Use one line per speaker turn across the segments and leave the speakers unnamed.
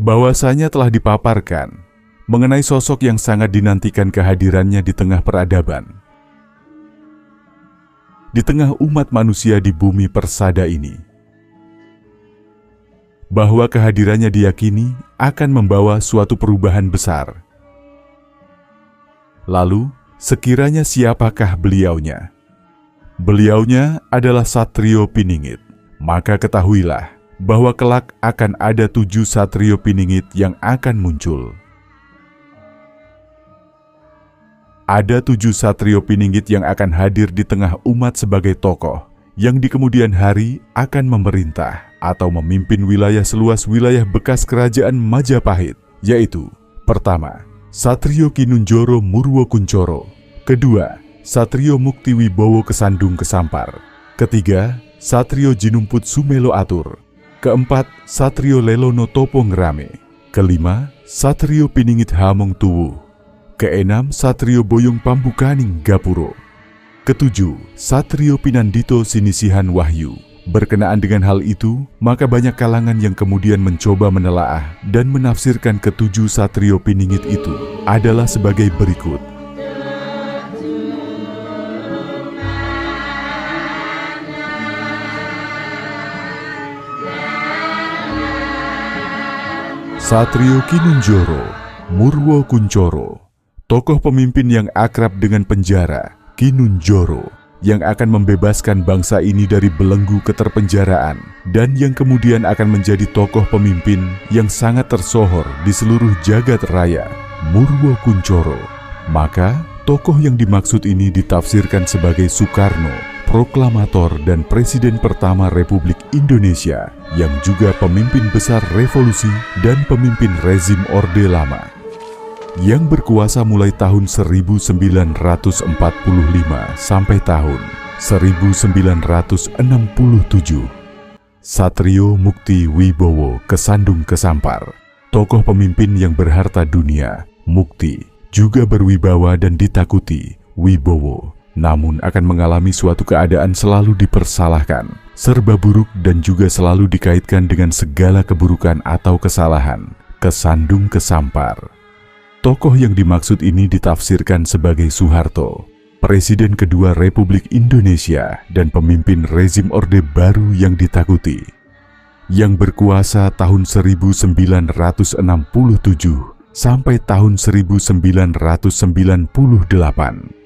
Bahwasanya telah dipaparkan mengenai sosok yang sangat dinantikan kehadirannya di tengah peradaban, di tengah umat manusia di bumi persada ini, bahwa kehadirannya diyakini akan membawa suatu perubahan besar. Lalu, sekiranya siapakah beliaunya? Beliaunya adalah Satrio Piningit. Maka ketahuilah bahwa kelak akan ada 7 Satrio Piningit yang akan muncul. Ada 7 Satrio Piningit yang akan hadir di tengah umat sebagai tokoh yang di kemudian hari akan memerintah atau memimpin wilayah seluas wilayah bekas kerajaan Majapahit, yaitu pertama, Satrio Kinunjoro Murwokuncoro, kedua, Satrio Mukti Wibowo Kesandung Kesampar, ketiga, Satrio Jinumput Sumelo Atur, keempat, Satrio Lelono Topo Ngerame, kelima, Satrio Piningit Hamong Tuwu, keenam, Satrio Boyong Pambukaning Gapuro, ketujuh, Satrio Pinandito Sinisihan Wahyu. Berkenaan dengan hal itu, maka banyak kalangan yang kemudian mencoba menelaah dan menafsirkan ketujuh Satrio Piningit itu adalah sebagai berikut. Satrio Kinunjoro Murwokuncoro, tokoh pemimpin yang akrab dengan penjara, Kinunjoro, yang akan membebaskan bangsa ini dari belenggu keterpenjaraan dan yang kemudian akan menjadi tokoh pemimpin yang sangat tersohor di seluruh jagat raya, Murwokuncoro. Maka, tokoh yang dimaksud ini ditafsirkan sebagai Soekarno, proklamator dan presiden pertama Republik Indonesia, yang juga pemimpin besar revolusi dan pemimpin rezim Orde Lama, yang berkuasa mulai tahun 1945 sampai tahun 1967. Satrio Mukti Wibowo Kesandung Kesampar, tokoh pemimpin yang berharta dunia, Mukti, juga berwibawa dan ditakuti, Wibowo, namun akan mengalami suatu keadaan selalu dipersalahkan, serba buruk dan juga selalu dikaitkan dengan segala keburukan atau kesalahan, Kesandung Kesampar. Tokoh yang dimaksud ini ditafsirkan sebagai Soeharto, Presiden kedua Republik Indonesia dan pemimpin rezim Orde Baru yang ditakuti, yang berkuasa tahun 1967 sampai tahun 1998.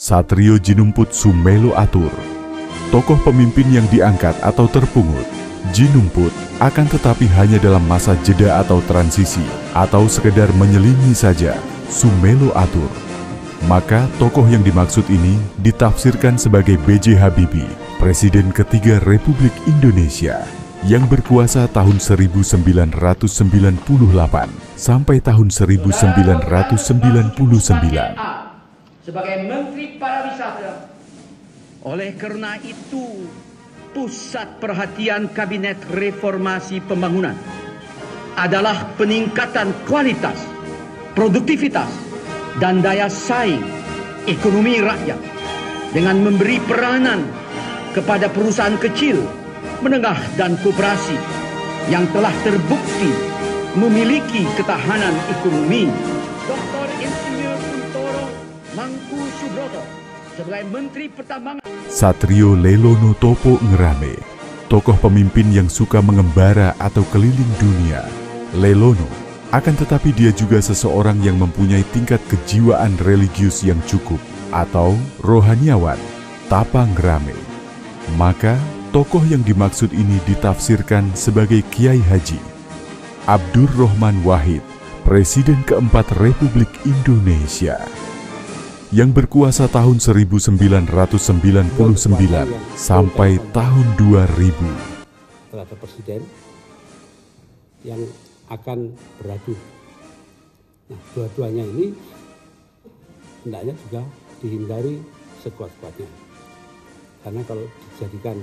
Satrio Jinumput Sumelo Atur, tokoh pemimpin yang diangkat atau terpungut. Jinumput akan tetapi hanya dalam masa jeda atau transisi, atau sekedar menyelingi saja, Sumelo Atur. Maka tokoh yang dimaksud ini ditafsirkan sebagai B.J. Habibie, Presiden ketiga Republik Indonesia, yang berkuasa tahun 1998 sampai tahun 1999.
Sebagai Menteri Pariwisata. Oleh karena itu, pusat perhatian Kabinet Reformasi Pembangunan adalah peningkatan kualitas, produktivitas, dan daya saing ekonomi rakyat dengan memberi peranan kepada perusahaan kecil, menengah, dan koperasi yang telah terbukti memiliki ketahanan ekonomi. Dr. Insinyur Kuntoro Mangku Subroto sebagai Menteri Pertambangan.
Satrio Lelono Topo Ngerame, tokoh pemimpin yang suka mengembara atau keliling dunia. Lelono, akan tetapi dia juga seseorang yang mempunyai tingkat kejiwaan religius yang cukup atau rohaniawan, tapa ngerame. Maka, tokoh yang dimaksud ini ditafsirkan sebagai Kiai Haji Abdurrahman Wahid, Presiden keempat Republik Indonesia, yang berkuasa tahun 1999 sampai tahun 2000.
Terhadap presiden yang akan beradu. Nah, dua-duanya ini hendaknya juga dihindari sekuat-kuatnya. Karena kalau dijadikan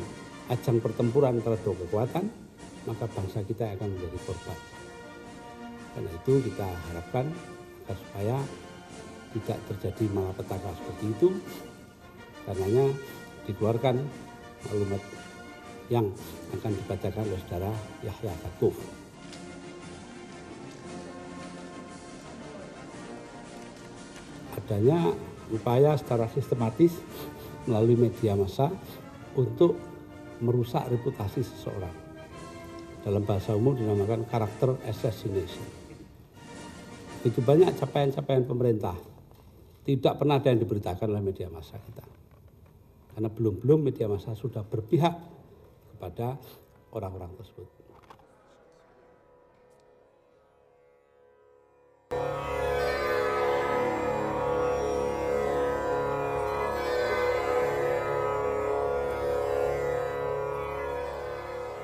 ajang pertempuran antara dua kekuatan, maka bangsa kita akan menjadi korban. Karena itu kita harapkan agar supaya tidak terjadi malapetaka seperti itu. Karenanya dikeluarkan maklumat yang akan dibacakan oleh saudara Yahya Stakuf. Adanya upaya secara sistematis melalui media massa untuk merusak reputasi seseorang. Dalam bahasa umum dinamakan karakter assassination. Itu banyak capaian-capaian pemerintah. Tidak pernah ada yang diberitakan oleh media massa kita. Karena belum-belum media massa sudah berpihak kepada orang-orang tersebut.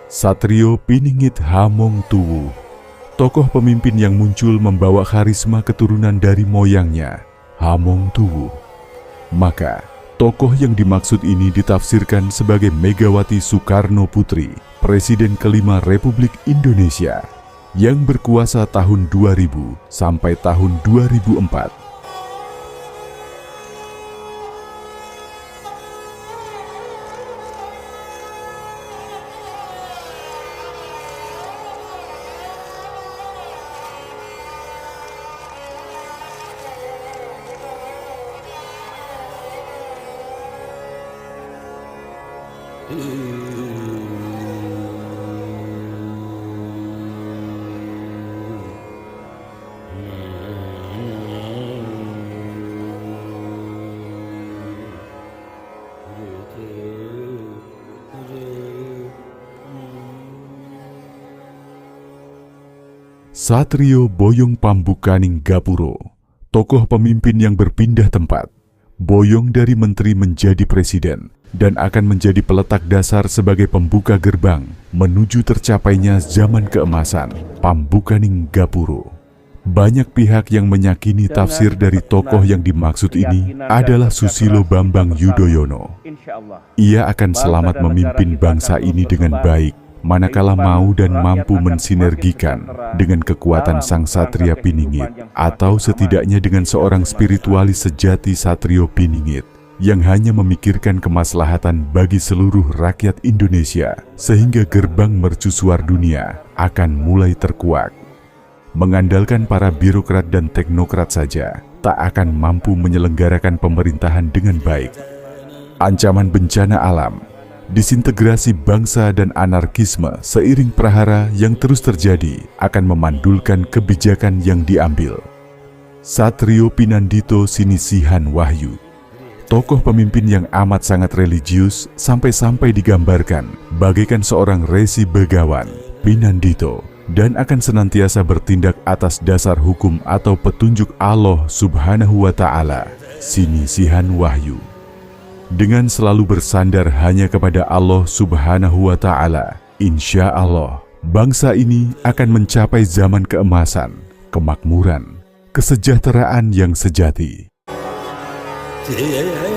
Satrio Piningit Hamongtuwu, tokoh pemimpin yang muncul membawa karisma keturunan dari moyangnya, Hamongtuwu. Maka, tokoh yang dimaksud ini ditafsirkan sebagai Megawati Soekarno Putri, Presiden kelima Republik Indonesia, yang berkuasa tahun 2000 sampai tahun 2004. Satrio Boyong Pambukaning Gapuro, tokoh pemimpin yang berpindah tempat. Boyong dari menteri menjadi presiden dan akan menjadi peletak dasar sebagai pembuka gerbang menuju tercapainya zaman keemasan Pambukaning Gapuro. Banyak pihak yang meyakini tafsir dari tokoh yang dimaksud ini adalah Susilo Bambang Yudhoyono. Ia akan selamat memimpin bangsa ini dengan baik manakala mau dan mampu mensinergikan dengan kekuatan sang Satria Piningit, atau setidaknya dengan seorang spiritualis sejati Satrio Piningit yang hanya memikirkan kemaslahatan bagi seluruh rakyat Indonesia, sehingga gerbang mercusuar dunia akan mulai terkuak. Mengandalkan para birokrat dan teknokrat saja tak akan mampu menyelenggarakan pemerintahan dengan baik. Ancaman bencana alam, disintegrasi bangsa dan anarkisme seiring prahara yang terus terjadi akan memandulkan kebijakan yang diambil. Satrio Pinandito Sinisihan Wahyu, tokoh pemimpin yang amat sangat religius sampai-sampai digambarkan bagaikan seorang resi begawan, Pinandito, dan akan senantiasa bertindak atas dasar hukum atau petunjuk Allah Subhanahu wa Ta'ala, sinisihan wahyu. Dengan selalu bersandar hanya kepada Allah Subhanahu wa Ta'ala, insya Allah bangsa ini akan mencapai zaman keemasan, kemakmuran, kesejahteraan yang sejati.
Amen.